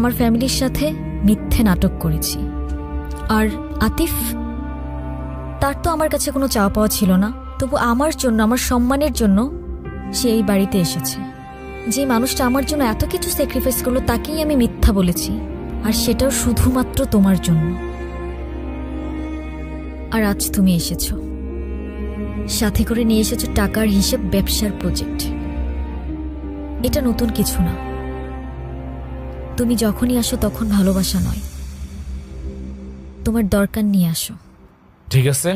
আমার ফ্যামিলির সাথে মিথ্যে নাটক করেছি। আর আতিফ, তার তো আমার কাছে কোনো চাওয়া পাওয়া ছিল না, তবু আমার জন্য, আমার সম্মানের জন্য সে এই বাড়িতে এসেছে। যে মানুষটা আমার জন্য এত কিছু স্যাক্রিফাইস করলো তাকেই আমি মিথ্যা বলেছি, আর সেটাও শুধুমাত্র তোমার জন্য। আর আজ তুমি এসেছো, সাথে করে নিয়ে এসেছো টাকার হিসেব, ব্যবসার প্রজেক্ট। এটা নতুন কিছু না। তুমি যখনই আসো তখন ভালোবাসা নয়, তোমার দরকার নিয়ে আসো। ঠিক আছে,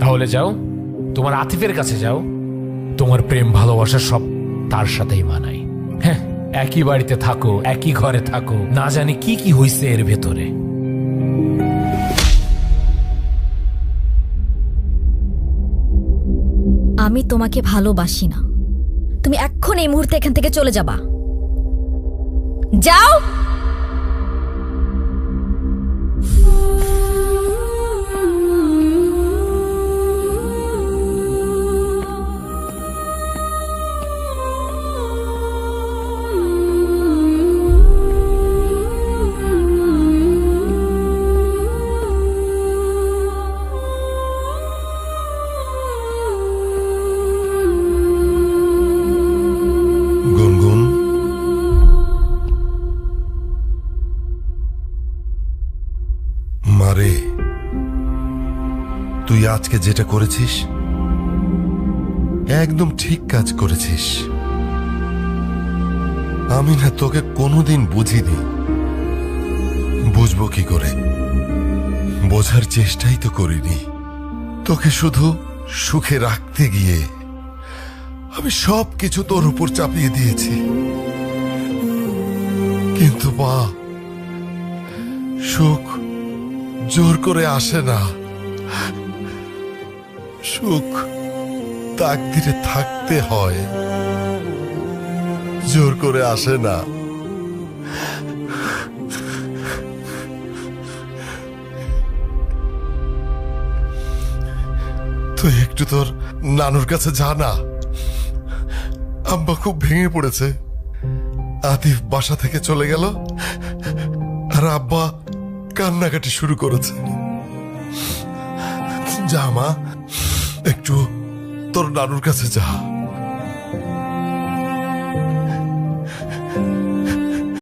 তাহলে যাও, তোমার আতিফের কাছে যাও। তোমার প্রেম ভালোবাসা সব তার সাথেই মানাই। হ্যাঁ, একই বাড়িতে থাকো, একই ঘরে থাকো, না জানি কি কি হইছে এর ভেতরে। আমি তোমাকে ভালোবাসি না। তুমি এখন এই মুহূর্তে এখান থেকে চলে যাবা। যাও। মারে, তুই আজকে যেটা করেছিস একদম ঠিক কাজ করেছিস। আমি না তোকে কোনোদিন বুঝিনি, বুঝবো কি করে? বোঝার চেষ্টাই তো করিনি। তোকে শুধু সুখে রাখতে গিয়ে আমি সব কিছু তোর উপর চাপিয়ে দিয়েছি। কিন্তু মা, সুখ জোর করে আসে না। সুখ তাকদিরে থাকতে হয়, জোর করে আসে না। তুই একটু তোর নানুর কাছে যা না। আম্মা খুব ভেঙে পড়েছে। আতিফ বাসা থেকে চলে গেল আর আব্বা কান্নাকাটি শুরু করেছে। যা মা, একটু তোর নানুর কাছে যা।